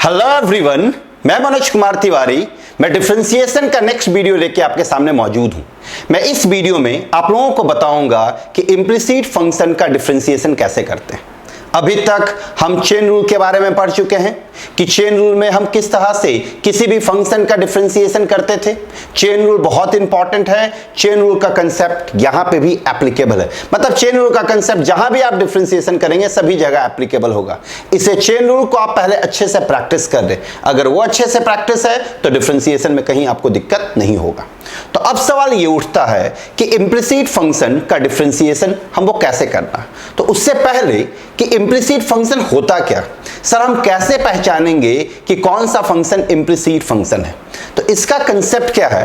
Hello everyone, मैं मनोज कुमार तिवारी। मैं differentiation का नेक्स्ट वीडियो लेके आपके सामने मौजूद हूं। मैं इस वीडियो में आप लोगों को बताऊंगा कि इम्प्लिसिट फंक्शन का डिफरेंशिएशन कैसे करते हैं। अभी तक हम चेन रूल के बारे में पढ़ चुके हैं कि चेन रूल में हम किस तरह से किसी भी फंक्शन का डिफरेंशिएशन करते थे। चेन रूल बहुत इंपॉर्टेंट है। चेन रूल का कंसेप्ट यहां पे भी एप्लीकेबल है, मतलब चेन रूल का कंसेप्ट जहां भी आप डिफरेंशिएशन करेंगे सभी जगह एप्लीकेबल होगा। इसे चेन रूल को आप पहले अच्छे से प्रैक्टिस कर लें। अगर वो अच्छे से प्रैक्टिस है तो डिफरेंशिएशन में कहीं आपको दिक्कत नहीं होगा। तो अब सवाल ये उठता है कि इम्प्लिसिट फंक्शन का डिफरेंशिएशन हम वो कैसे करना। तो उससे पहले कि इम्प्लिसिट फंक्शन होता क्या, सर हम कैसे पहचानेंगे कि कौन सा फंक्शन इम्प्लिसिट फंक्शन है। तो इसका कंसेप्ट क्या है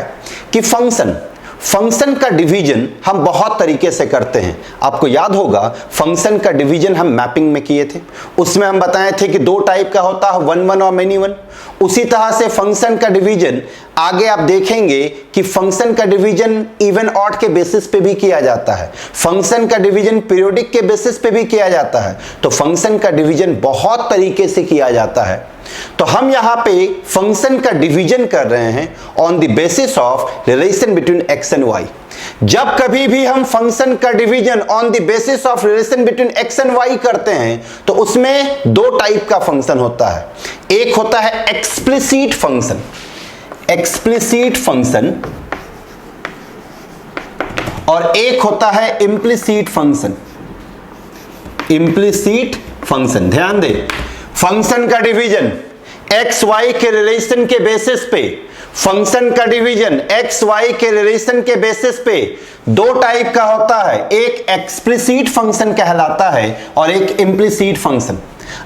कि फंक्शन का डिवीजन हम बहुत तरीके से करते हैं। आपको याद होगा फंक्शन का डिवीजन हम मैपिंग में किए थे। उसमें हम बताए थे कि दो टाइप का होता है, वन वन और मेनी वन। उसी तरह से फंक्शन का डिवीजन आगे आप देखेंगे कि फंक्शन का डिवीजन इवन ऑड के बेसिस पे भी किया जाता है। फंक्शन का डिवीजन पीरियोडिक के बेसिस पे भी किया जाता है। तो फंक्शन का डिवीजन बहुत तरीके से किया जाता है। तो हम यहां पे फंक्शन का डिवीजन कर रहे हैं on the basis of relation between x and y. जब कभी भी हम फंक्शन का division on the basis of relation between x and y करते हैं तो उसमें दो टाइप का फंक्शन होता है। एक होता है एक्सप्लिसिट फंक्शन और एक होता है इम्प्लिसिट फंक्शन। ध्यान दे, फंक्शन का डिवीजन एक्स वाई के रिलेशन के बेसिस पे, फंक्शन का डिवीजन एक्स वाई के रिलेशन के बेसिस पे दो टाइप का होता है। एक एक्सप्लिसिट फंक्शन कहलाता है और एक इम्प्लिसिट फंक्शन।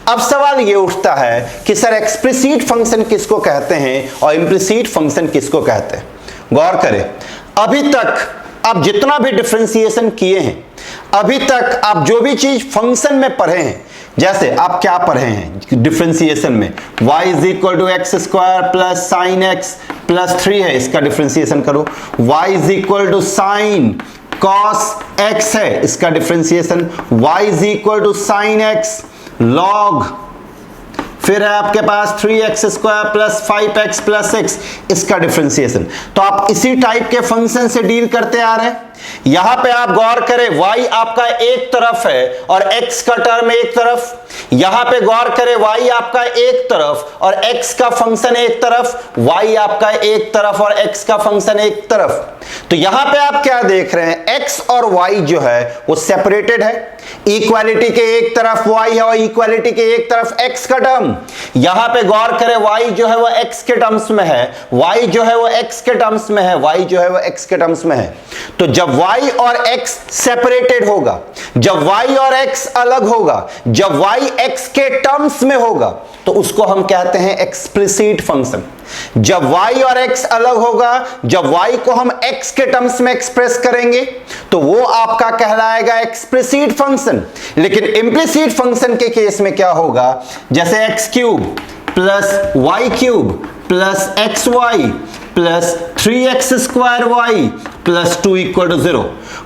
अब सवाल ये उठता है कि सर एक्सप्लिसिट फंक्शन किसको कहते हैं और इम्प्लिसिट फंक्शन किसको कहते हैं। गौर करें, अभी तक आप जितना भी डिफरेंशिएशन किए हैं, अभी तक आप जो भी चीज फंक्शन में पढ़े हैं, जैसे आप क्या पढ़े हैं डिफरेंशिएशन में, y is equal to x square plus sine x plus 3 है, इसका डिफरेंशिएशन करो। y is equal to sine cos x है, इसका differentiation. y is equal to sine x log, फिर है आपके पास 3x square plus 5x plus 6, इसका differentiation. तो आप इसी टाइप के फंक्शन से डील करते आ रहे हैं। यहां पे आप गौर करें, y आपका एक तरफ है और x का टर्म एक तरफ। यहां पे गौर करें, y आपका एक तरफ और x का फंक्शन एक तरफ, y आपका एक तरफ और x का फंक्शन एक तरफ। तो यहां पे आप क्या देख रहे हैं, x और y जो है वो सेपरेटेड है। इक्वालिटी के एक तरफ y है और इक्वालिटी के एक तरफ x का टर्म। यहां पे गौर करें, y जो है वो x के टर्म्स में है, y जो है वो x के टर्म्स में है, y जो है वो x के टर्म्स में है। तो जब y और x सेपरेटेड होगा, जब y और x अलग होगा, जब y x के टर्म्स में होगा, तो उसको हम कहते हैं एक्सप्लिसिट फंक्शन। जब y और x अलग होगा, जब y को हम x के टर्म्स में एक्सप्रेस करेंगे तो वो आपका कहलाएगा एक्सप्लिसिट फंक्शन। लेकिन इम्प्लिसिट फंक्शन के केस में क्या होगा, जैसे x cube plus y cube plus x y plus 3x square y plus 2 equal to 0।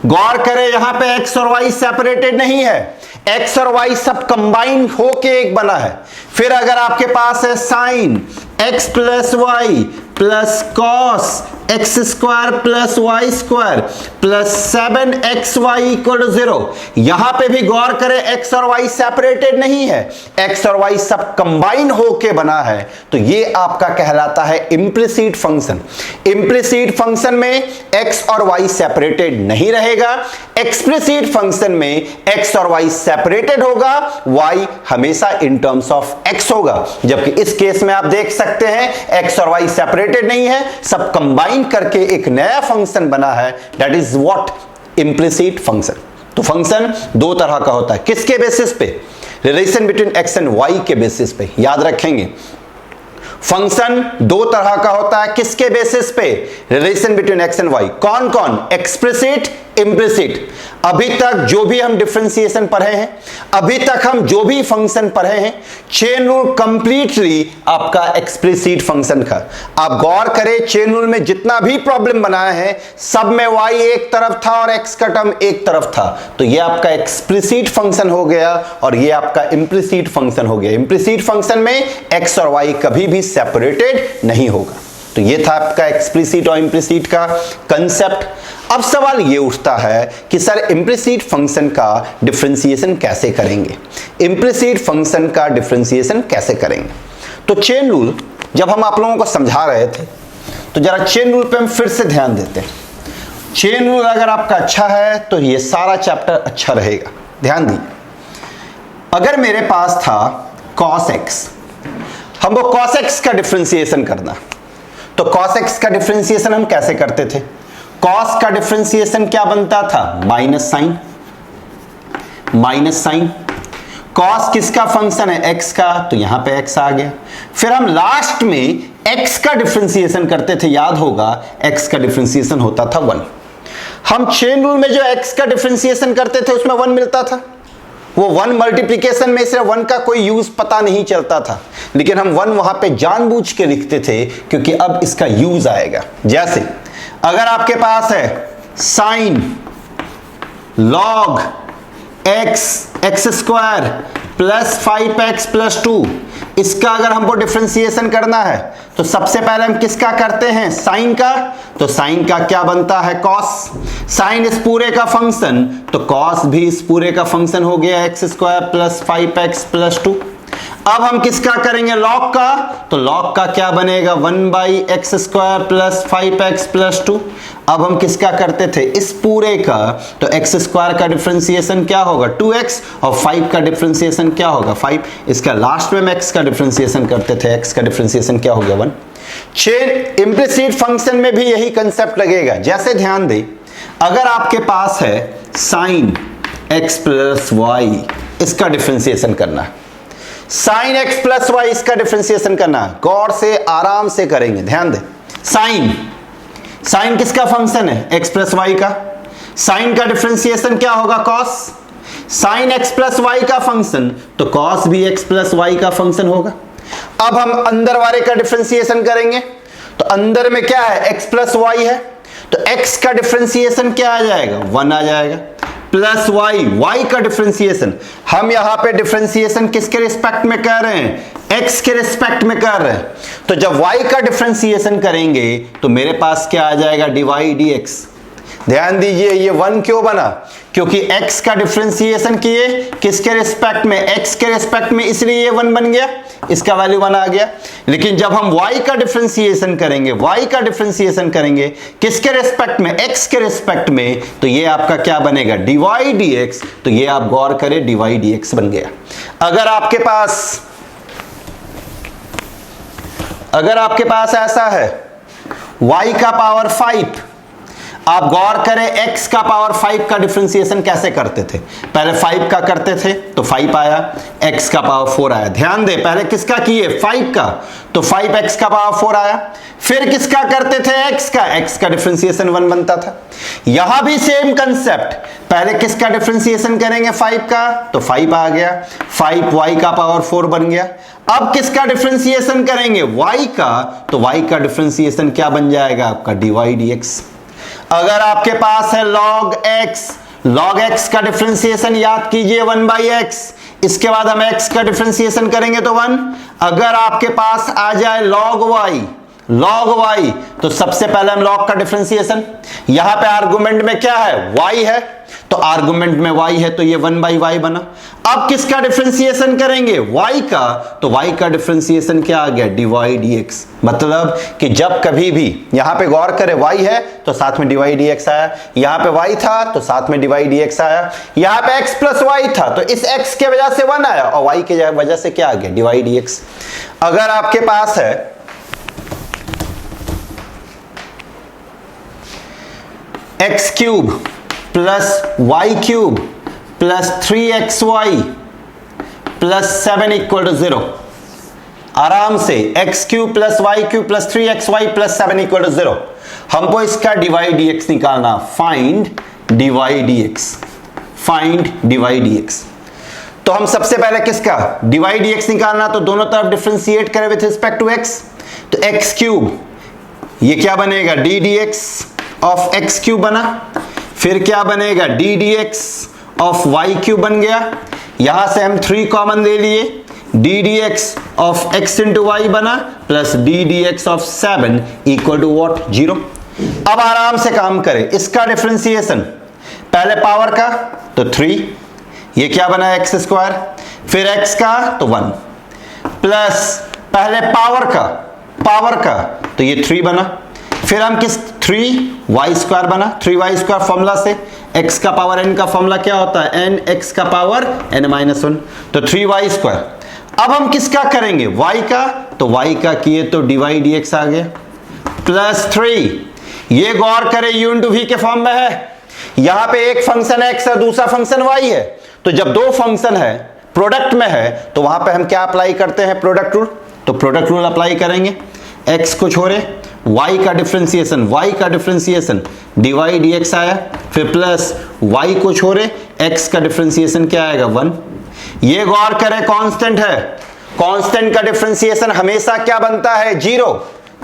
गौर करें, यहां पे x और y सेपरेटेड नहीं है, x और y सब कंबाइन होके एक बना है। फिर अगर आपके पास है sine x plus y plus cos x square plus y square plus 7xy equal to 0, यहां पे भी गौर करें x और y सेपरेटेड नहीं है, x और y सब कंबाइन होके बना है। तो ये आपका कहलाता है इम्प्लिसिट फंक्शन। इम्प्लिसिट फंक्शन में x और y सेपरेटेड नहीं रहेगा, एक्सप्लिसिट फंक्शन में x और y सेपरेटेड होगा, y हमेशा इन टर्म्स ऑफ x होगा। जबकि इस केस में आप देख सकते हैं x और y सेपरेटेड नहीं है, सब कंबाइन करके एक नया फंक्शन बना है, that is what, implicit function. तो फंक्शन दो तरह का होता है, किसके बेसिस पे, relation between x and y के बेसिस पे। याद रखेंगे, फंक्शन दो तरह का होता है, किसके बेसिस पे, relation between x and y. कौन कौन, एक्सप्लिसिट, इम्प्लिसिट। अभी तक जो भी हम डिफरेंशिएशन पढ़े हैं, अभी तक हम जो भी फंक्शन पढ़े हैं, चेन रूल कंप्लीटली आपका एक्सप्लिसिट फंक्शन का। आप गौर करें, चेन रूल में जितना भी प्रॉब्लम बनाया है सब में y एक तरफ था और x का टर्म एक तरफ था, तो ये आपका एक्सप्लिसिट फंक्शन हो गया और ये आपका इम्प्लिसिट फंक्शन हो गया। इम्प्लिसिट फंक्शन में x और y कभी भी सेपरेटेड नहीं होगा। तो ये था आपका एक्सप्लिसिट और इम्प्लिसिट का कंसेप्ट। अब सवाल ये उठता है कि सर इम्प्लिसिट फंक्शन का डिफरेंशिएशन कैसे करेंगे, इम्प्लिसिट फंक्शन का डिफरेंशिएशन कैसे करेंगे। तो चेन रूल जब हम आप लोगों को समझा रहे थे तो जरा चेन रूल पे हम फिर से ध्यान देते हैं। चेन रूल अगर आपका अच्छा है तो ये सारा चैप्टर अच्छा रहेगा। ध्यान दीजिए, अगर मेरे पास था cos x, हमको cos x का डिफरेंशिएशन करना, तो cos x का डिफरेंशिएशन हम कैसे करते थे? cos का डिफरेंशिएशन क्या बनता था? Minus sine. cos किसका फंक्शन है? x का, तो यहां पे x आ गया। फिर हम लास्ट में x का डिफरेंशिएशन करते थे, याद होगा x का डिफरेंशिएशन होता था 1। हम चेन रूल में जो x का डिफरेंशिएशन करते थे उसमें 1 मिलता था, वो 1 मल्टीप्लिकेशन में सिर्फ 1 का कोई यूज पता नहीं चलता था, लेकिन हम 1 वहां पे जानबूझ के लिखते थे क्योंकि अब इसका यूज आएगा। जैसे अगर आपके पास है sign log x square plus 5x plus 2, इसका अगर हमको डिफरेंशिएशन करना है तो सबसे पहले हम किसका करते हैं? साइन का। तो साइन का क्या बनता है? कॉस। साइन इस पूरे का फंक्शन, तो कॉस भी इस पूरे का फंक्शन हो गया x square plus 5x plus 2। अब हम किसका करेंगे? लॉग का। तो लॉग का क्या बनेगा? 1/x square plus 5x plus 2। अब हम किसका करते थे? इस पूरे का। तो x स्क्वायर का डिफरेंशिएशन क्या होगा? 2x, और 5 का डिफरेंशिएशन क्या होगा? 5। इसका लास्ट में हम x का डिफरेंशिएशन करते थे, x का डिफरेंशिएशन क्या हो गया? 1। चेन इम्प्लिसिट फंक्शन में भी यही कंसेप्ट लगेगा। जैसे ध्यान दें, अगर आपके पास है साइन x प्लस वाई, इसका डिफरेंशिएशन करना है, साइन x प्लस वाई इसका डिफरेंशिएशन करना है, गौर से आराम से करेंगे। ध्यान दें, साइन किसका फंक्शन है? x प्लस वाई का। साइन का डिफरेंशिएशन क्या होगा? Cos. Sine x plus y का फंक्शन, तो कॉस भी x प्लस वाई का फंक्शन होगा। अब हम अंदर वाले का डिफरेंशिएशन करेंगे, तो अंदर में क्या है? x प्लस वाई है, तो x का डिफरेंशिएशन क्या आ जाएगा? 1 आ जाएगा, प्लस y का डिफरेंशिएशन। हम यहां पे डिफरेंशिएशन किसके रिस्पेक्ट में कर रहे हैं? x के रिस्पेक्ट में कर रहे हैं। तो जब y का डिफरेंशिएशन करेंगे तो मेरे पास क्या आ जाएगा? dy dx। ध्यान दीजिए, ये 1 क्यों बना? क्योंकि x का डिफरेंशिएशन किए किसके रिस्पेक्ट में? x के रिस्पेक्ट में, इसलिए ये 1 बन गया, इसका वैल्यू 1 आ गया। लेकिन जब हम y का डिफरेंशिएशन करेंगे किसके रिस्पेक्ट में? x के रिस्पेक्ट में, तो ये आपका क्या बनेगा? dy dx। तो ये आप गौर करें, dy dx बन गया। अगर आपके पास ऐसा है y का पावर 5, आप गौर करें x का पावर 5 का डिफरेंशिएशन कैसे करते थे? पहले 5 का करते थे तो 5 आया, x का पावर 4 आया। ध्यान दे, पहले किसका किए? 5 का, तो 5x का पावर 4 आया। फिर किसका करते थे? x का डिफरेंशिएशन 1 बनता था। यहां भी सेम कंसेप्ट, पहले किसका डिफरेंशिएशन करेंगे? 5 का, तो 5 आ गया, 5y का पावर 4 बन गया। अब किसका डिफरेंशिएशन करेंगे? y का, तो y का डिफरेंशिएशन क्या बन जाएगा? आपका dy dx। अगर आपके पास है log x का डिफरेंशिएशन याद कीजिए 1/x, इसके बाद हम x का डिफरेंशिएशन करेंगे तो 1। अगर आपके पास आ जाए log y, तो सबसे पहले हम log का डिफरेंशिएशन, यहां पे आर्गुमेंट में क्या है? y है, तो आर्गुमेंट में y है, तो ये 1/y बना। अब किसका डिफरेंशिएशन करेंगे? y का, तो y का डिफरेंशिएशन क्या आ गया? dy dx। मतलब कि जब कभी भी यहां पे गौर करें, y है तो साथ में dy dx आया, यहां पे y था तो साथ में dy dx आया, यहां पे x प्लस y था तो इस x के वजह से 1 आया, और y के वजह से क्या आ गया? dy dx। अगर आपके पास है x cube plus y cube plus 3xy plus 7 equal to 0, आराम से x cube plus y cube plus 3xy plus 7 equal to 0, हमको इसका dy dx निकालना। Find d y d x, find d y d x. तो हम सबसे पहले किसका डिवाई डी एक्स निकालना, तो दोनों तरफ डिफरेंशिएट करें विथ रिस्पेक्ट टू एक्स, तो एक्स क्यूब, ये क्या बनेगा d d x of x cube बना, फिर क्या बनेगा d d x of y cube बन गया, यहां से हम 3 कॉमन ले लिए, d d x of x into y बना plus d d x of 7 equal to what 0। अब आराम से काम करें, इसका डिफरेंशिएशन पहले पावर का तो 3, ये क्या बना एक्स स्क्वायर, फिर एक्स का तो 1 प्लस पहले पावर का तो ये 3 बना, फिर हम किस 3 वाई स्क्वायर बना, 3 वाई स्क्वायर फॉर्मूला से x का पावर n का फॉर्मूला क्या होता है n x का पावर n-1, तो 3 वाई स्क्वायर। अब हम किसका करेंगे y का, तो y का किए तो डिवाई डी एक्स आ गया प्लस 3, ये गौर करें u इंटू वी के फॉर्म में है, यहां पे एक फंक्शन x है दूसरा फंक्शन y है, तो जब दो फंक्शन है प्रोडक्ट में है तो वहां पे हम क्या अप्लाई करते हैं प्रोडक्ट रूल, तो प्रोडक्ट रूल अप्लाई करेंगे, x को छोड़े y का डिफरेंशिएशन डिवाई डी एक्स आया, फिर प्लस y को छोड़े x का डिफरेंशिएशन क्या आएगा 1। ये गौर करें कांस्टेंट है, कांस्टेंट का डिफरेंशिएशन हमेशा क्या बनता है 0,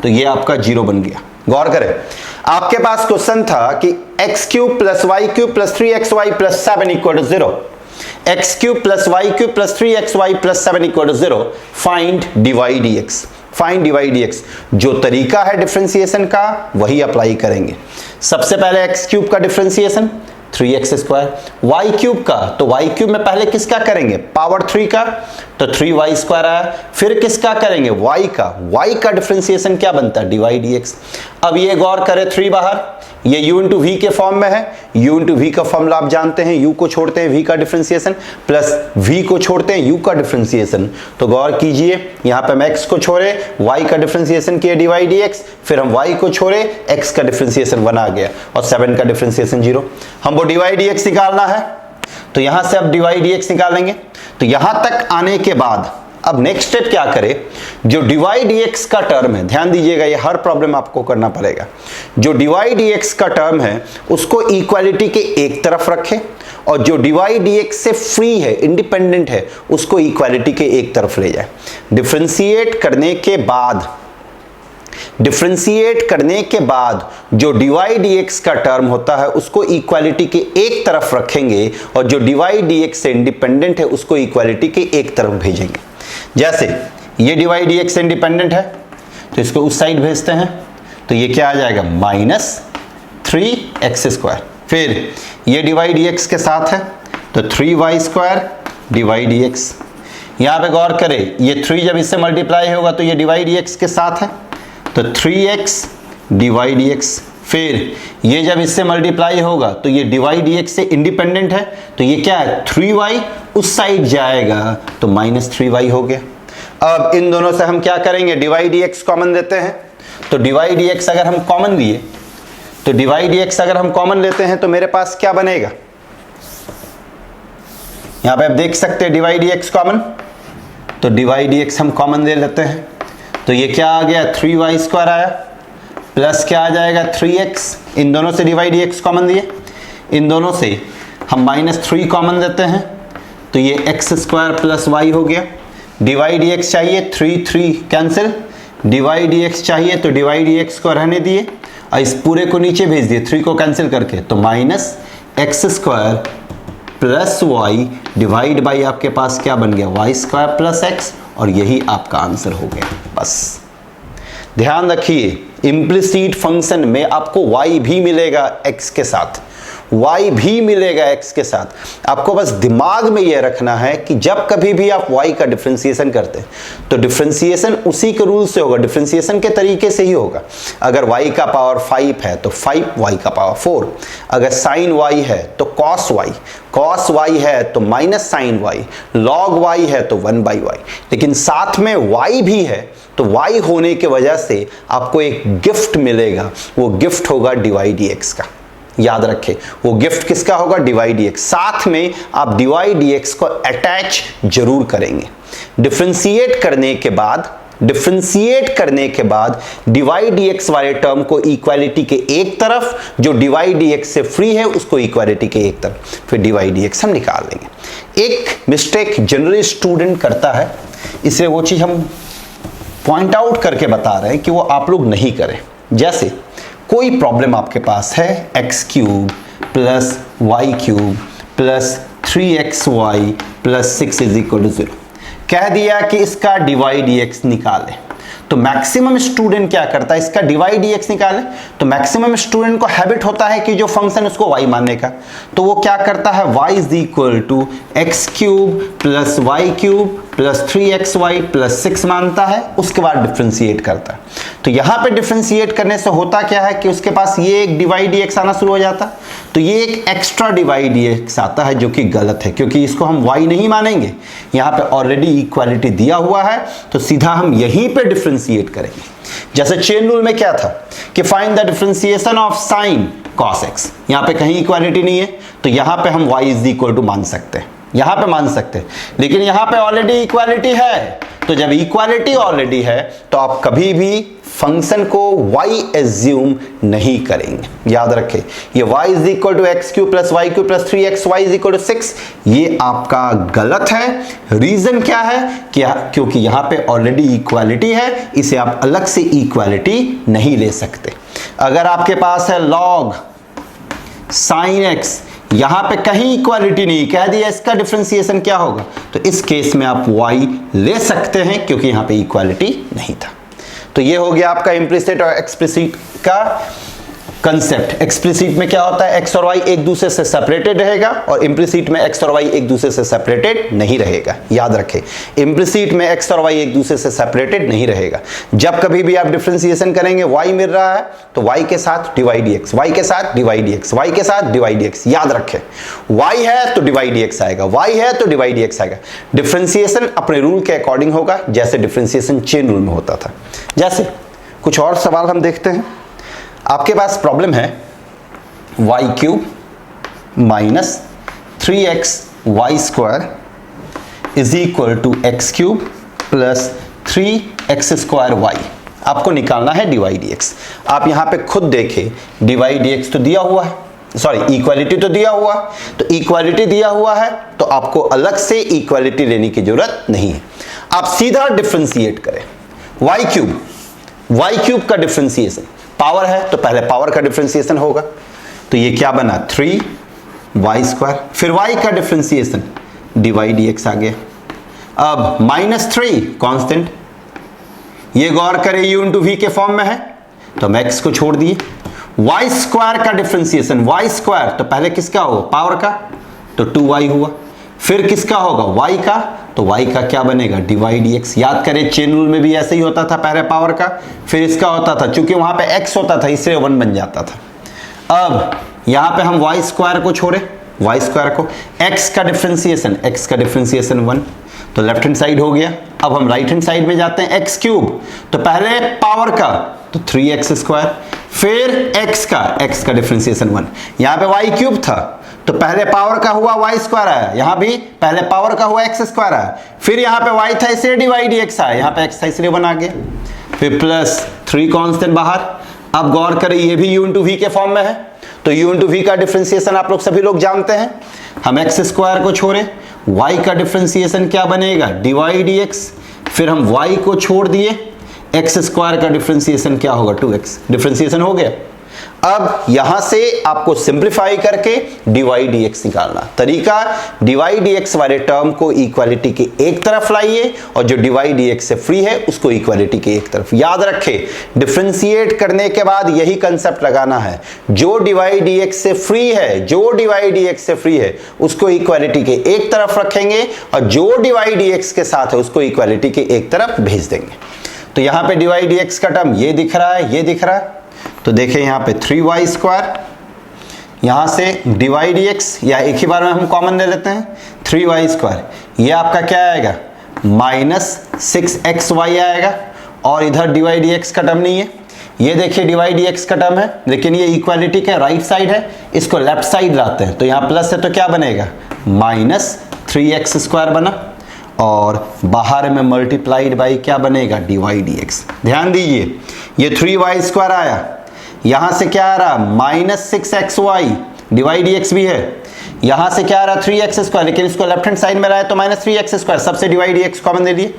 तो ये आपका 0 बन गया। गौर करें आपके पास क्वेश्चन था कि x cube plus y cube plus 3xy plus 7 equal to 0, x cube plus y cube plus 3xy plus 7 equal to 0, find d y d x, find d y d x. जो तरीका है डिफरेंशिएशन का वही अप्लाई करेंगे। सबसे पहले एक्स क्यूब का differentiation 3x square, y cube का तो वाई क्यूब में पहले किसका करेंगे पावर 3 का, तो 3y स्क्वायर आया, फिर किसका करेंगे y का डिफरेंशिएशन क्या बनता है डिवाई डी एक्स। अब ये गौर करें 3 बाहर, ये u इंटू वी के फॉर्म में है, u इंटू वी का फॉर्मूला आप जानते हैं, u को छोड़ते हैं v का डिफरेंशिएशन प्लस v को छोड़ते हैं u का डिफरेंशिएशन, तो गौर कीजिए यहाँ पे हम x को छोड़े y का डिफरेंशिएशन किया डिवाई डी एक्स, फिर हम y को छोड़े x का डिफरेंशिएशन 1 आ गया और 7 का डिफरेंशिएशन 0। हम वो डिवाई डी एक्स निकालना है तो यहां से अब डिवाई डी एक्स निकालेंगे, तो यहां तक आने के बाद अब नेक्स्ट स्टेप क्या करें, जो डिवाई डी एक्स का टर्म है, ध्यान दीजिएगा ये हर प्रॉब्लम आपको करना पड़ेगा, जो डिवाई डी एक्स का टर्म है उसको इक्वालिटी के एक तरफ रखें और जो डिवाई डी एक्स से फ्री है इंडिपेंडेंट है उसको इक्वालिटी के एक तरफ ले जाए। डिफरेंशिएट करने के बाद जो डिवाई डी एक्स का टर्म होता है उसको इक्वालिटी के एक तरफ रखेंगे और जो डिवाई डी एक्स से इंडिपेंडेंट है उसको इक्वालिटी के एक तरफ भेजेंगे। जैसे ये डिवाई डी एक्स से इंडिपेंडेंट है तो इसको उस साइड भेजते हैं, तो ये क्या आ जाएगा -3x स्क्वायर, फिर ये डिवाई डी एक्स के साथ है तो 3y square Dibai d x. यहां पे गौर करें ये 3 जब इससे मल्टीप्लाई होगा तो ये डिवाई डी एक्स के साथ है तो 3x डिवाई डी एक्स, फिर ये जब इससे मल्टीप्लाई होगा तो ये डिवाई डी एक्स से इंडिपेंडेंट है तो ये क्या है 3y, उस साइड जाएगा तो -3y हो गया। अब इन दोनों से हम क्या करेंगे डिवाई डी एक्स कॉमन देते हैं, तो डिवाई डी एक्स अगर हम कॉमन लिए तो डिवाई डी एक्स अगर हम कॉमन लेते हैं तो मेरे पास क्या बनेगा, यहां पे आप देख सकते हैं डिवाई डी एक्स कॉमन, तो डिवाई डी एक्स हम कॉमन ले लेते हैं तो ये क्या आ गया 3y स्क्वायर आया प्लस क्या आ जाएगा 3x, इन दोनों से डिवाई डी एक्स कॉमन दिए, इन दोनों से हम -3 कॉमन देते हैं तो ये x स्क्वायर प्लस y हो गया। डिवाई डी एक्स चाहिए 3 कैंसिल, डिवाई डी एक्स चाहिए तो डिवाई डी एक्स को रहने दिए और इस पूरे को नीचे भेज दिए 3 को कैंसिल करके, तो -x square plus y divide by आपके पास क्या बन गया y स्क्वायर प्लस x, और यही आपका आंसर हो गया। बस ध्यान रखिए इम्प्लिसिट फंक्शन में आपको y भी मिलेगा x के साथ, y भी मिलेगा x के साथ। आपको बस दिमाग में यह रखना है कि जब कभी भी आप y का डिफरेंशिएशन करते हैं तो डिफरेंशिएशन उसी के रूल से होगा, डिफरेंशिएशन के तरीके से ही होगा। अगर y का पावर 5 है तो 5y का पावर 4, अगर साइन y है तो cos y है तो minus sine y, log y है तो 1/y, लेकिन साथ में y भी है तो y होने की वजह से आपको एक गिफ्ट मिलेगा, वो गिफ्ट होगा डिवाई डी एक्स का। याद रखें वो गिफ्ट किसका होगा डिवाई डी एक्स, साथ में आप डिवाई डी एक्स को अटैच जरूर करेंगे। डिफरेंशिएट करने के बाद डिफरेंशिएट करने के बाद डिवाइड dx वाले टर्म को इक्वालिटी के एक तरफ, जो डिवाइड dx से फ्री है उसको इक्वालिटी के एक तरफ, फिर डिवाइड dx हम निकाल देंगे। एक मिस्टेक जनरली स्टूडेंट करता है, इसलिए वो चीज हम पॉइंट आउट करके बता रहे हैं कि वो आप लोग नहीं करें। जैसे कोई प्रॉब्लम आपके पास है x cube plus y cube plus 3xy plus 6 is equal to 0, कह दिया कि इसका डिवाइड dx निकालें, तो मैक्सिमम स्टूडेंट क्या करता है, इसका डिवाइड dx निकाले, तो मैक्सिमम स्टूडेंट को हैबिट होता है कि जो फंक्शन उसको y मानने का, तो वो क्या करता है y is equal to x cube plus y cube plus 3xy plus 6 मानता है, उसके बाद डिफरेंशिएट करता है। तो यहां पे डिफरेंशिएट करने से होता क्या है कि उसके पास ये एक डिवाइड dx आना शुरू हो जाता है, तो ये एक एक्स्ट्रा डिवाइड dx आता है जो कि गलत है, क्योंकि इसको हम y नहीं मानेंगे, यहां पे ऑलरेडी इक्वालिटी दिया हुआ है, तो सीधा हम यहीं पे डिफरेंशिएट करेंगे। जैसे चेन रूल में क्या था कि find the differentiation of sine cos x, यहां पे कहीं इक्वालिटी नहीं है, तो यहां पे हम y इज इक्वल टू मान सकते हैं, यहां पे मान सकते हैं, लेकिन यहां पे ऑलरेडी इक्वालिटी है, तो जब इक्वालिटी ऑलरेडी है तो आप कभी भी फंक्शन को y एज्यूम नहीं करेंगे। याद रखें, ये y is equal to x cube plus y cube plus 3xy is equal to 6, ये आपका गलत है। रीजन क्या है, क्योंकि यहां पे ऑलरेडी इक्वालिटी है, इसे आप अलग से इक्वालिटी नहीं ले सकते। अगर आपके पास है log sin x, यहां पे कहीं इक्वालिटी नहीं, कह दिया इसका डिफरेंशिएशन क्या होगा, तो इस केस में आप y ले सकते हैं क्योंकि यहां पे इक्वालिटी नहीं था। तो ये हो गया आपका इम्प्लिसिट और एक्सप्लिसिट का कंसेप्ट। एक्सप्लिसिट में क्या होता है, x और y एक दूसरे से सेपरेटेड रहेगा, और इम्प्लिसिट में x और y एक दूसरे से सेपरेटेड नहीं रहेगा। याद रखें, इम्प्लिसिट में x और y एक दूसरे से सेपरेटेड नहीं रहेगा। जब कभी भी आप डिफरेंशिएशन करेंगे, y मिल रहा है तो y के साथ डिवाइड dx, y के साथ डिवाइड dx, y के साथ डिवाइड dx। याद रखें, y है तो डिवाइड dx आएगा, y है तो डिवाइड dx आएगा। डिफरेंशिएशन अपने रूल के अकॉर्डिंग होगा, जैसे डिफरेंशिएशन चेन रूल में होता था। जैसे कुछ और सवाल हम देखते हैं। आपके पास प्रॉब्लम है y cube minus 3x y square is equal to x cube plus 3x square y. आपको निकालना है डिवाइड dx। आप यहां पे खुद देखें, डिवाइड dx तो दिया हुआ है, सॉरी इक्वालिटी तो दिया हुआ, तो इक्वालिटी दिया हुआ है तो आपको अलग से इक्वालिटी लेने की जरूरत नहीं है। आप सीधा डिफरेंशिएट करें। y क्यूब का डिफरेंशिएशन, पावर है तो पहले पावर का डिफरेंशिएशन होगा, तो ये क्या बना 3y स्क्वायर, फिर y का डिफरेंशिएशन डिवाइड dx आ गया। अब -3 कांस्टेंट, ये गौर करें u इंटू v के फॉर्म में है, तो हम x को छोड़ दिए। y स्क्वायर का डिफरेंशिएशन, y स्क्वायर तो पहले किसका होगा, पावर का, तो 2y हुआ, फिर किसका होगा y का, तो y का क्या बनेगा डिवाइड dx। याद करें चेन रूल में भी ऐसे ही होता था, पहले पावर का फिर इसका होता था, क्योंकि वहां पे x होता था इसलिए 1 बन जाता था। अब यहां पे हम y स्क्वायर को छोड़े, y स्क्वायर को, x का डिफरेंशिएशन 1, तो लेफ्ट हैंड साइड हो गया। अब हम राइट हैंड साइड में जाते हैं, x क्यूब तो पहले पावर का तो 3x स्क्वायर, फिर x का डिफरेंशिएशन 1, यहां पे y क्यूब था तो पहले पावर का हुआ y स्क्वायर आया, यहां भी पहले पावर का हुआ x स्क्वायर आया, फिर यहां पे y था इसलिए डिवाइड dx आया, यहां पे x था इसलिए 1 आ गया, फिर प्लस 3 कांस्टेंट बाहर। अब गौर करें ये भी u इंटू v के फॉर्म में है, तो u इंटू v का डिफरेंशिएशन आप लोग सभी लोग जानते हैं। हम x स्क्वायर को छोड़े, y का डिफरेंशिएशन क्या बनेगा डिवाइड dx, फिर हम y को छोड़ दिए, x स्क्वायर का डिफरेंशिएशन क्या होगा 2x, डिफरेंशिएशन हो गया। अब यहां से आपको सिंप्लीफाई करके डिवाइड dx निकालना। तरीका, डिवाइड dx वाले टर्म को इक्वालिटी के एक तरफ लाइए और जो डिवाइड दx से फ्री है उसको इक्वालिटी के एक तरफ। याद रखें, डिफरेंशिएट करने के बाद यही कंसेप्ट लगाना है, जो डिवाइड dx से फ्री है उसको इक्वालिटी के एक तरफ रखेंगे और जो डिवाइड dx के साथ है उसको इक्वालिटी के एक तरफ भेज देंगे। तो यहां पे डिवाइड dx का टर्म ये दिख रहा है, तो देखें यहां पे 3y स्क्वायर, यहां से डिवाइड dx, या एक ही बार में हम कॉमन ले लेते हैं 3y स्क्वायर, ये आपका क्या आएगा -6xy आएगा, और इधर डिवाइड dx का टर्म नहीं है, ये देखिए डिवाइड dx का टर्म है, लेकिन ये इक्वालिटी का राइट साइड है, इसको लेफ्ट साइड लाते हैं, तो यहां प्लस है तो क्या बनेगा -3x स्क्वायर बना, और बाहर में मल्टीप्लाइड बाई क्या बनेगा, dy dx। ध्यान दीजिए ये 3y² आया, यहां से क्या आ रहा -6xy, dy dx भी है, यहां से क्या आ रहा 3x², लेकिन इसको लेफ्ट हैंड साइड में लाया तो -3x², सबसे dy dx कॉमन दे दिए।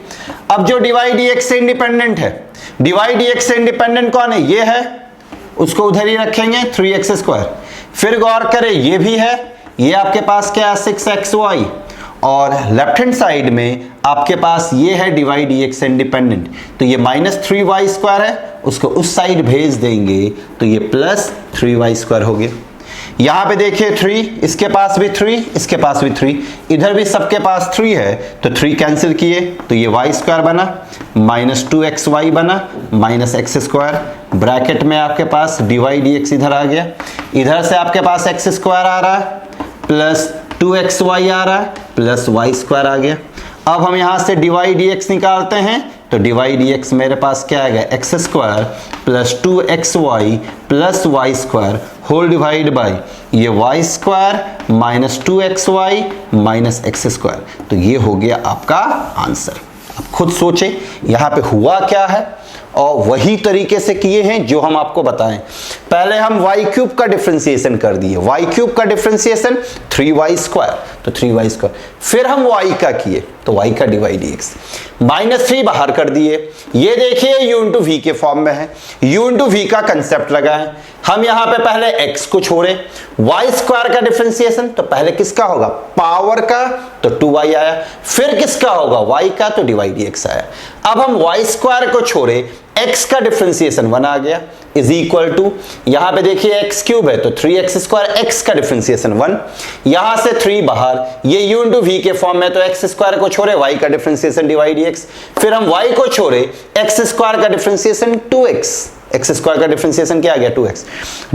अब जो dy dx से इंडिपेंडेंट है, dy dx से इंडिपेंडेंट कौन है, ये है, उसको उधर ही रखेंगे 3x²। फिर गौर करें ये भी है, ये आपके पास क्या है 6xy, और लेफ्ट हैंड साइड में आपके पास ये है dy dx से इंडिपेंडेंट, तो ये -3y² है, उसको उस साइड भेज देंगे तो ये +3y² हो गया। यहां पे देखिए 3, इसके पास भी 3, इसके पास भी 3, इधर भी सबके पास 3 है, तो 3 कैंसिल किए तो ये y² बना, -2xy बना, -x², ब्रैकेट में आपके पास dy dx इधर आ गया, इधर से आपके पास x² आ रहा है, +2xy आ रहा है, +y² आ गया। अब हम यहां से dy dx निकालते हैं, तो dy dx मेरे पास क्या आएगा, x² + 2xy + y² whole divide by ये y² - 2xy - x²। तो ये हो गया आपका आंसर। अब खुद सोचें यहां पे हुआ क्या है, और वही तरीके से किए हैं जो हम आपको बताएं। पहले हम y³ का डिफरेंशिएशन कर दिए, y³ का डिफरेंशिएशन 3y², तो 3y², फिर हम y का किए तो y का dy dx, -3 बाहर कर दिए, ये देखिए u × v के फॉर्म में है, u × v का कंसेप्ट लगा है। हम यहां पे पहले x को छोड़े, y² का डिफरेंशिएशन, तो पहले किसका होगा, पावर का, तो 2y आया, फिर किसका होगा, y का, तो dy dx आया। अब हम y² को छोड़े, x का डिफरेंशिएशन 1 आ गया, इज इक्वल टू, यहां पे देखिए x³ है तो 3x², x का डिफरेंशिएशन 1, यहां से 3 बाहर, ये u × v के फॉर्म में, तो x² को छोड़े, y का डिफरेंशिएशन dy dx, फिर हम y को छोड़े, x² का डिफरेंशिएशन 2x, x² का डिफरेंशिएशन क्या आ गया 2x,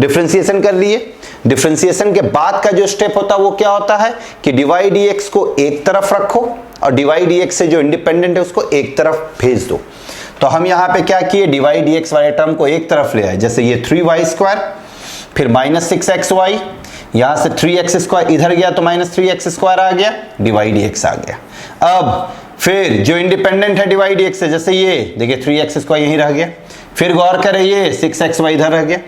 डिफरेंशिएशन कर लिए। डिफरेंशिएशन के बाद का जो स्टेप होता है वो क्या होता है कि dy dx को एक तरफ रखो और dy dx से जो इंडिपेंडेंट है उसको एक तरफ भेज दो। तो हम यहां पे क्या किए, dy dx वाले टर्म को एक तरफ ले आए, जैसे ये 3y², फिर -6xy, यहां से 3x² इधर गया तो -3x² आ गया, dy dx आ गया। अब फिर जो इंडिपेंडेंट है dy dx से, जैसे ये देखिए 3x² यहीं रह गया, फिर गौर करें ये 6xy इधर रह गया,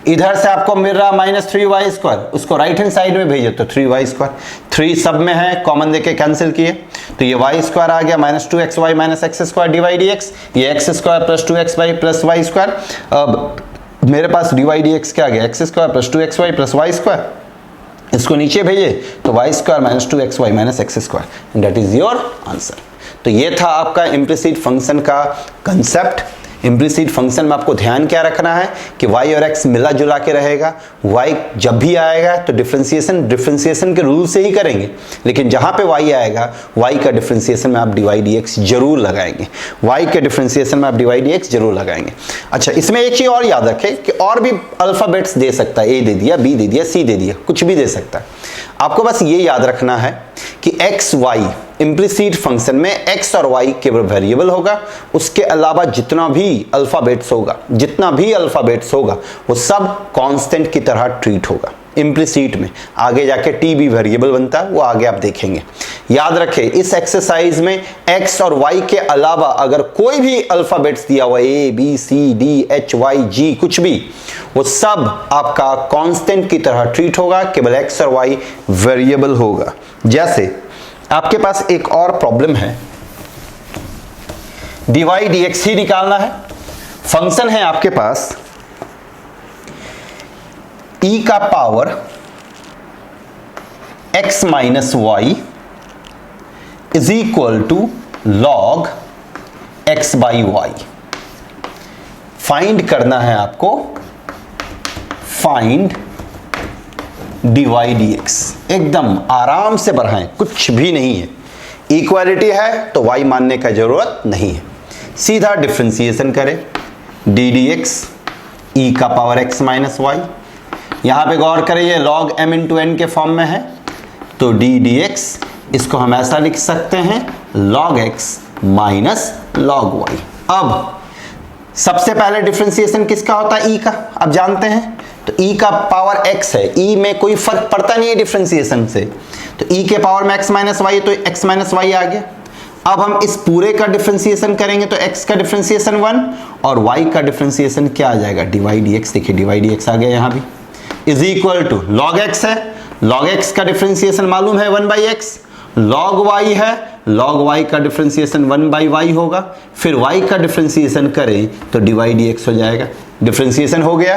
इधर से आपको मिल रहा -3y², उसको राइट हैंड साइड में भेजे तो 3y², 3 सब में है, कॉमन देके कैंसिल किए तो ये y² आ गया, -2xy - x² dy dx, ये x² + 2xy + y²। अब मेरे पास dy dx क्या आ गया, x² + 2xy + y², इसको नीचे भेजे तो y² - 2xy - x², that is your answer. तो ये था आपका इम्प्लिसिट फंक्शन का कंसेप्ट। इम्प्लिसिट फंक्शन में आपको ध्यान क्या रखना है कि y और x मिला जुला के रहेगा, y जब भी आएगा तो डिफरेंशिएशन के रूल से ही करेंगे, लेकिन जहां पे y आएगा y का डिफरेंशिएशन में आप dy dx जरूर लगाएंगे, y के डिफरेंशिएशन में आप dy dx जरूर लगाएंगे। अच्छा, इसमें एक चीज और याद रखें कि और भी अल्फाबेट्स दे सकता है, a दे दिया, b दे दिया, c दे दिया, कुछ भी दे सकता है। आपको बस ये याद रखना है कि x y इम्प्लिसिट फंक्शन में x और y केवल वेरिएबल होगा, उसके अलावा जितना भी अल्फाबेट्स होगा वो सब कांस्टेंट की तरह ट्रीट होगा इम्प्लिसिट में। आगे जाके t भी वेरिएबल बनता है, वो आगे आप देखेंगे। याद रखें इस एक्सरसाइज में x और y के अलावा अगर कोई भी अल्फाबेट्स दिया हुआ a b c d h y g कुछ भी, वो सब आपका कांस्टेंट की तरह ट्रीट होगा, केवल x और y वेरिएबल होगा। जैसे आपके पास एक और प्रॉब्लम है, dy dx ही निकालना है। फंक्शन है आपके पास e का power x - y is equal to log x by y। Find करना है आपको, फाइंड dy dx, एकदम आराम से बढ़ाएं, कुछ भी नहीं है, इक्वालिटी है तो y मानने का जरूरत नहीं है, सीधा डिफरेंशिएशन करें d dx e का पावर x - y। यहां पे गौर करें ये log m × n के फॉर्म में है, तो d dx इसको हम ऐसा लिख सकते हैं log x - log y। अब सबसे पहले डिफरेंशिएशन किसका होता है, e का, अब जानते हैं, तो e का पावर x है, e में कोई फर्क पड़ता नहीं है डिफरेंशिएशन से, तो e के पावर में x - y, तो x - y आ गया। अब हम इस पूरे का डिफरेंशिएशन करेंगे तो x का डिफरेंशिएशन 1 और y का डिफरेंशिएशन क्या आ जाएगा, dy dx। देखिए dy dx आ गया यहाँ भी, is equal to log x है, log x का डिफरेंशिएशन मालूम है 1/x, log y है, log y का डिफरेंशिएशन 1/y होगा, फिर y का डिफरेंशिएशन करें तो dy dx हो जाएगा। डिफरेंशिएशन हो गया।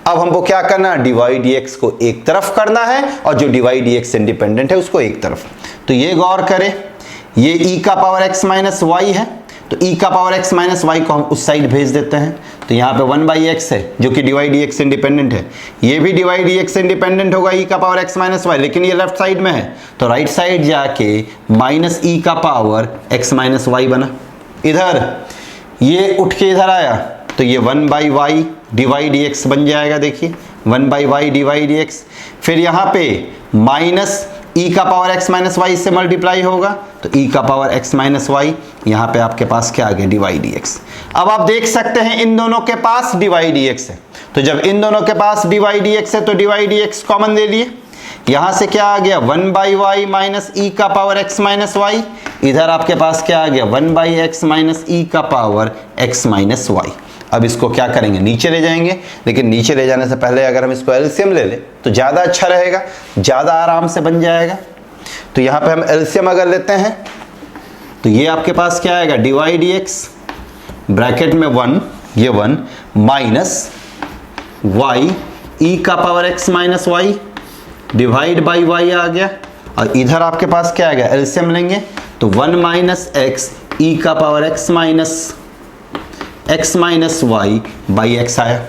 अब हमको क्या करना है, dy dx को एक तरफ करना है और जो dy dx इंडिपेंडेंट है उसको एक तरफ। तो ये गौर करें, ये e का पावर x माइनस वाई है, तो e का पावर x माइनस वाई को हम उस साइड भेज देते हैं, तो यहाँ पे 1/x है जो कि dy dx इंडिपेंडेंट है, ये भी dy dx इंडिपेंडेंट होगा e का पावर x माइनस वाई, लेकिन ये लेफ्ट साइड में है तो राइट साइड जाके माइनस e का पावर x माइनस वाई बना। इधर ये उठ के इधर आया तो ये 1/y dy dx बन जाएगा। देखिए 1/y dy dx, फिर यहाँ पे माइनस e का पावर x माइनस वाई से मल्टीप्लाई होगा तो e का पावर x माइनस वाई, यहाँ पे आपके पास क्या आ गया, dy dx। अब आप देख सकते हैं इन दोनों के पास dy dx है, तो जब इन दोनों के पास dy dx है तो dy dx कॉमन ले लिए, यहाँ से क्या आ गया 1/y माइनस e का पावर x माइनस वाई, इधर आपके पास क्या आ गया 1/x माइनस e का पावर x माइनस वाई। अब इसको क्या करेंगे, नीचे ले जाएंगे, लेकिन नीचे ले जाने से पहले अगर हम इसको एलसीएम ले लें तो ज़्यादा अच्छा रहेगा, ज़्यादा आराम से बन जाएगा। तो यहाँ पे हम एलसीएम अगर लेते हैं तो ये आपके पास क्या आएगा, dy dx ब्रैकेट में 1, ये 1 माइनस y e का power x minus y divide by y आ गया, और इधर आपके पास क्या आएगा, एलसीएम लेंगे तो 1 माइनस x e का power x minus y by x आया।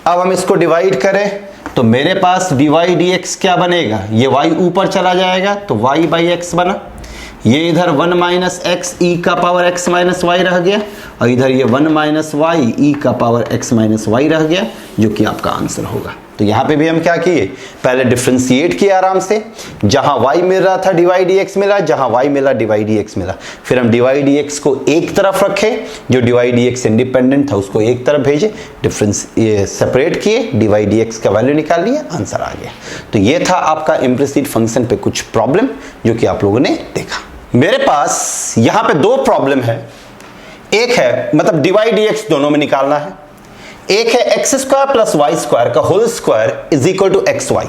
अब हम इसको डिवाइड करें तो मेरे पास dy dx क्या बनेगा, ये y ऊपर चला जाएगा तो y बाई x बना, ये इधर 1 माइनस x e का पावर x माइनस वाई रह गया, और इधर ये 1 माइनस y e का पावर x माइनस वाई रह गया, जो कि आपका आंसर होगा। तो यहाँ पे भी हम क्या किए, पहले डिफ्रेंशिएट किए आराम से, जहाँ y मिल रहा था dy dx मिला, जहाँ y मिला dy dx मिला, फिर हम dy dx को एक तरफ रखे, जो dy dx इंडिपेंडेंट था उसको एक तरफ भेजे, डिफरेंस ये सेपरेट किए, dy dx का वैल्यू निकाल लिया, आंसर आ गया। तो ये था आपका इम्प्लिसिट फंक्शन पे कुछ प्रॉब्लम जो कि आप लोगों ने देखा। मेरे पास यहाँ पे दो प्रॉब्लम है, एक है मतलब dy dx दोनों में निकालना है, एक है x square plus y square का whole square is equal to x y.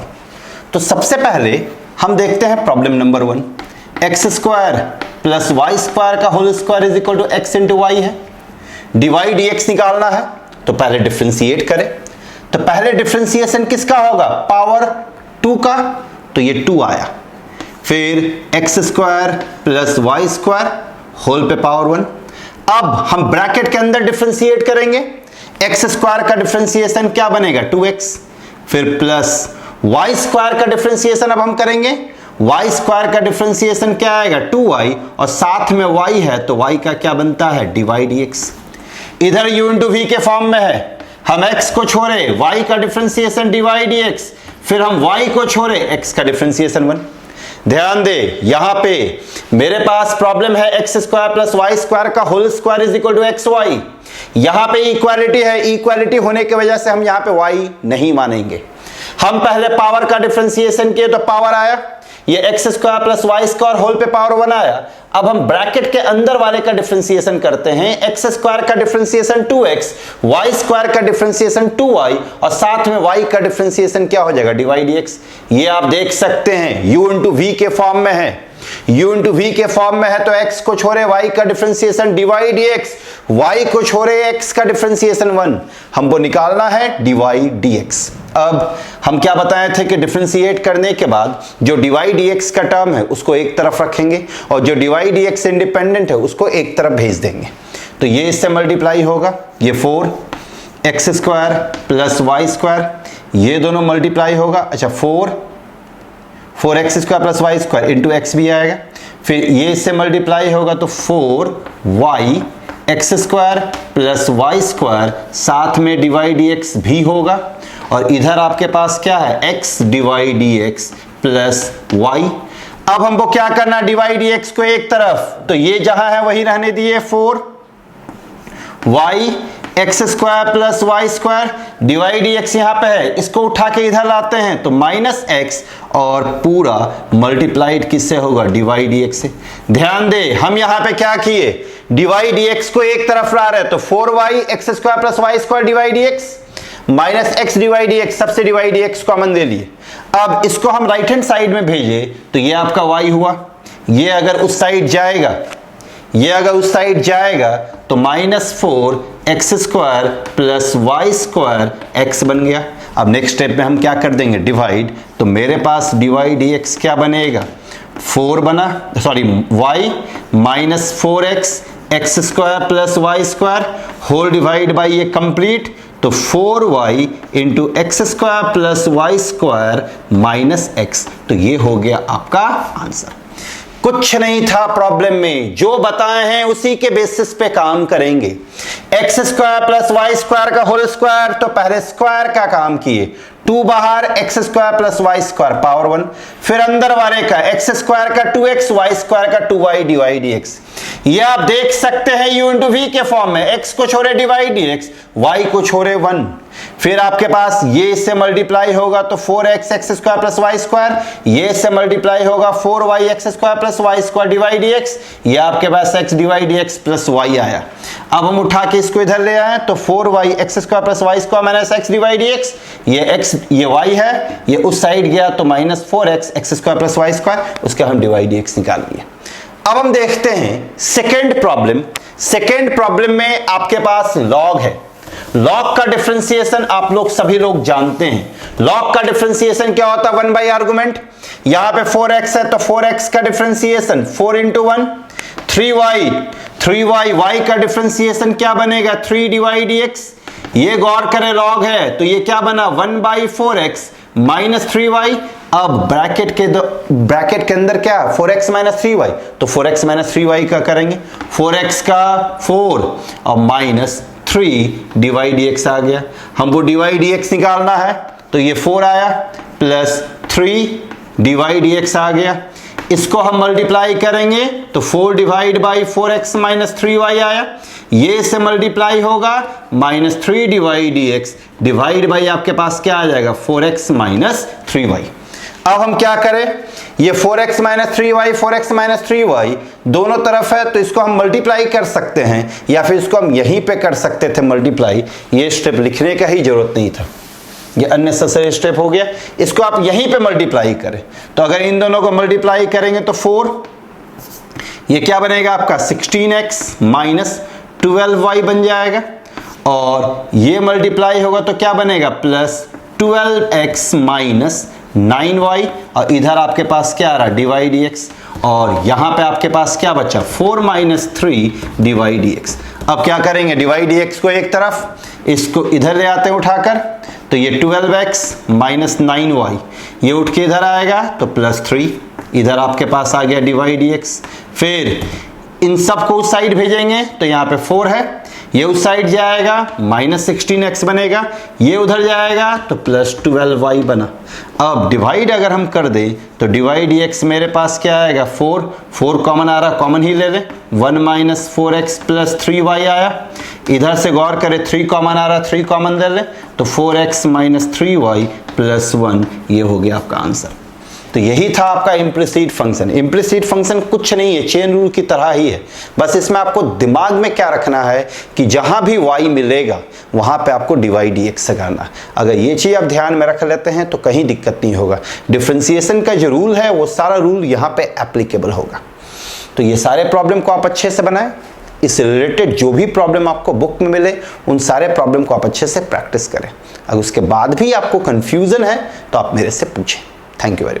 तो सबसे पहले हम देखते हैं problem number 1, x square plus y square का whole square is equal to x into y है, dy dx निकालना है तो पहले डिफरेंशिएट करें। तो पहले डिफरेंशिएशन किसका होगा, पावर 2 का, तो ये 2 आया, फिर x square plus y square whole पे पावर 1। अब हम ब्रैकेट के अंदर डिफरेंशिएट करेंगे, एक्स स्क्वायर का डिफरेंशिएशन क्या बनेगा 2x, फिर प्लस वाई स्क्वायर का डिफरेंशिएशन अब हम करेंगे, वाई स्क्वायर का डिफरेंशिएशन क्या आएगा 2y, और साथ में y है तो y का क्या बनता है dy dx। इधर u इंटू v के फॉर्म में है, हम x को छोड़े y का डिफरेंशिएशन dy dx, फिर हम y को छोड़े x का डिफरेंशिएशन 1। ध्यान दे यहां पे मेरे पास प्रॉब्लम है x square plus y square का whole square is equal to x y, यहां पे इक्वालिटी है, इक्वालिटी होने की वजह से हम यहां पे y नहीं मानेंगे। हम पहले पावर का डिफरेंशिएशन किए तो पावर आया, ये x square plus y square whole पे पावर 1 आया। अब हम ब्रैकेट के अंदर वाले का डिफरेंशिएशन करते हैं, एक्स स्क्वायर का डिफरेंशिएशन 2x, वाई स्क्वायर का डिफरेंशिएशन 2y, और साथ में y का डिफरेंशिएशन क्या हो जाएगा dy dx। ये आप देख सकते हैं u इंटू v के फॉर्म में है, u इंटू v के फॉर्म में है तो x को छोड़े y का डिफरेंशिएशन dy dx, y को छोड़े x का डिफरेंशिएशन 1, हमको निकालना है dy dx। अब हम क्या बताए थे कि डिफरेंशिएट करने के बाद जो dy dx का टर्म है उसको एक तरफ रखेंगे, और जो dy dx इंडिपेंडेंट है उसको एक तरफ भेज देंगे। तो ये इससे मल्टीप्लाई होगा, ये 4x square plus y square, ये दोनों मल्टीप्लाई होगा, अच्छा 4x square plus y square into x भी आएगा, फिर ये इससे मल्टीप्लाई होगा तो 4y x square plus y square, साथ में dy dx भी होगा, और इधर आपके पास क्या है x dy dx plus y। अब हमको क्या करना है dy dx को एक तरफ, तो ये जहां है वही रहने दिए 4y x square plus y square, divide x यहां पे है, इसको उठा के इधर लाते हैं तो माइनस एक्स और पूरा मल्टीप्लाइड किससे होगा, डिवाइड एक्स से। ध्यान दे हम यहां पे क्या किए, डिवाइड एक्स को एक तरफ ला रहे तो 4y x square plus y square divide x minus x divide x, सबसे डिवाइड एक्स कॉमन दे लिए। अब इसको हम राइट हैंड साइड में भेजे तो ये आपका y हुआ, ये अगर उस साइड जाएगा, ये अगर उस साइड जाएगा तो -4 x square plus y square x बन गया। अब नेक्स्ट स्टेप में हम क्या कर देंगे, डिवाइड, तो मेरे पास डिवाइड एक्स क्या बनेगा, 4 बना, sorry y minus 4x x square plus y square whole divide by ये कंप्लीट, तो 4y into x square plus y square minus x, तो ये हो गया आपका आंसर। कुछ नहीं था प्रॉब्लम में, जो बताए हैं उसी के बेसिस पे काम करेंगे। X square plus y square का होल स्क्वायर, तो पहले स्क्वायर का काम किए, 2 बाहर x square plus y square power 1, फिर अंदर वाले का एक्स स्क्वायर का 2x वाई स्क्वायर का 2y डिवाइड एक्स। ये आप देख सकते हैं u इंटू वी के फॉर्म में, x को छोड़े डिवाइड एक्स, y को छोड़े 1, फिर आपके पास ये इससे मल्टीप्लाई होगा तो 4x x square plus y square, ये इससे मल्टीप्लाई होगा 4y x square plus y square divide x, ये आपके पास x divide x plus y आया। अब हम उठा के इसको इधर ले आए तो 4y x square plus y square minus x divide x, ये x ये y है, ये उस साइड गया तो -4x x square plus y square, उसका हम डिवाइड एक्स निकाल लिए। अब हम देखते हैं सेकेंड प्रॉब्लम। सेकेंड प्रॉब्लम में आपके पास लॉग है, लॉग का डिफरेंशिएशन आप लोग सभी लोग जानते हैं। लॉग का डिफरेंशिएशन क्या होता है, 1 बाई आर्गुमेंट, यहां पे 4x है तो 4x का डिफरेंशिएशन 4 इंटू 1, 3y y का डिफरेंशिएशन क्या बनेगा, 3 डिवाइड x, ये गौर करें लॉग है तो ये क्या बना 1 बाई 4x माइनस 3y। अब ब्रैकेट के अंदर क्या 4x माइनस 3y, तो 4x माइनस 3y का करेंगे, 4x का 4 और माइनस 3 डिवाइड x आ गया। हमको डिवाइड x निकालना है तो ये 4 आया प्लस 3 डिवाइड x आ गया, इसको हम मल्टीप्लाई करेंगे तो 4 divide by 4x minus 3y आया, ये इससे मल्टीप्लाई होगा -3 डिवाइड x डिवाइड बाई आपके पास क्या आ जाएगा 4x माइनस 3y। अब हम क्या करें, ये 4x minus 3y 4x minus 3y दोनों तरफ है तो इसको हम मल्टीप्लाई कर सकते हैं या फिर इसको हम यहीं पे कर सकते थे मल्टीप्लाई, ये स्टेप लिखने का ही जरूरत नहीं था, ये अननेसेसरी स्टेप हो गया, इसको आप यहीं पे मल्टीप्लाई करें। तो अगर इन दोनों को मल्टीप्लाई करेंगे तो 4, ये क्या बनेगा आपका 16x माइनस 12y बन जाएगा, और ये मल्टीप्लाई होगा तो क्या बनेगा प्लस 12x माइनस 9y, और इधर आपके पास क्या आ रहा डिवाइड x, और यहां पे आपके पास क्या बचा 4 माइनस 3 डिवाइड x। अब क्या करेंगे, डिवाइड x को एक तरफ, इसको इधर ले आते हैं उठाकर, तो ये 12x माइनस 9y ये उठ के इधर आएगा तो प्लस 3, इधर आपके पास आ गया डिवाइड x। फिर इन सब को उस साइड भेजेंगे तो यहाँ पे 4 है, ये उस साइड जाएगा माइनस 16x बनेगा, ये उधर जाएगा तो प्लस 12y बना। अब डिवाइड अगर हम कर दें तो डिवाइड x मेरे पास क्या आएगा 4 कॉमन आ रहा, कॉमन ही ले लें, 1 माइनस 4x प्लस 3y आया, इधर से गौर करें 3 कॉमन आ रहा, 3 कॉमन ले लें तो 4x माइनस 3y प्लस 1, ये हो गया आपका आंसर। तो यही था आपका इम्प्लिसिट फंक्शन। इम्प्लिसिट फंक्शन कुछ नहीं है, चेन रूल की तरह ही है, बस इसमें आपको दिमाग में क्या रखना है कि जहां भी y मिलेगा वहां पे आपको डिवाइड x करना। अगर ये चीज आप ध्यान में रख लेते हैं तो कहीं दिक्कत नहीं होगा। डिफरेंशिएशन का जो रूल है वो सारा रूल यहाँ पे एप्लीकेबल होगा। तो ये सारे प्रॉब्लम को आप अच्छे से बनाएं, इससे रिलेटेड जो भी प्रॉब्लम आपको बुक में मिले उन सारे प्रॉब्लम को आप अच्छे से प्रैक्टिस करें। अगर उसके बाद भी आपको कंफ्यूजन है तो आप मेरे से पूछें। Thank you very much.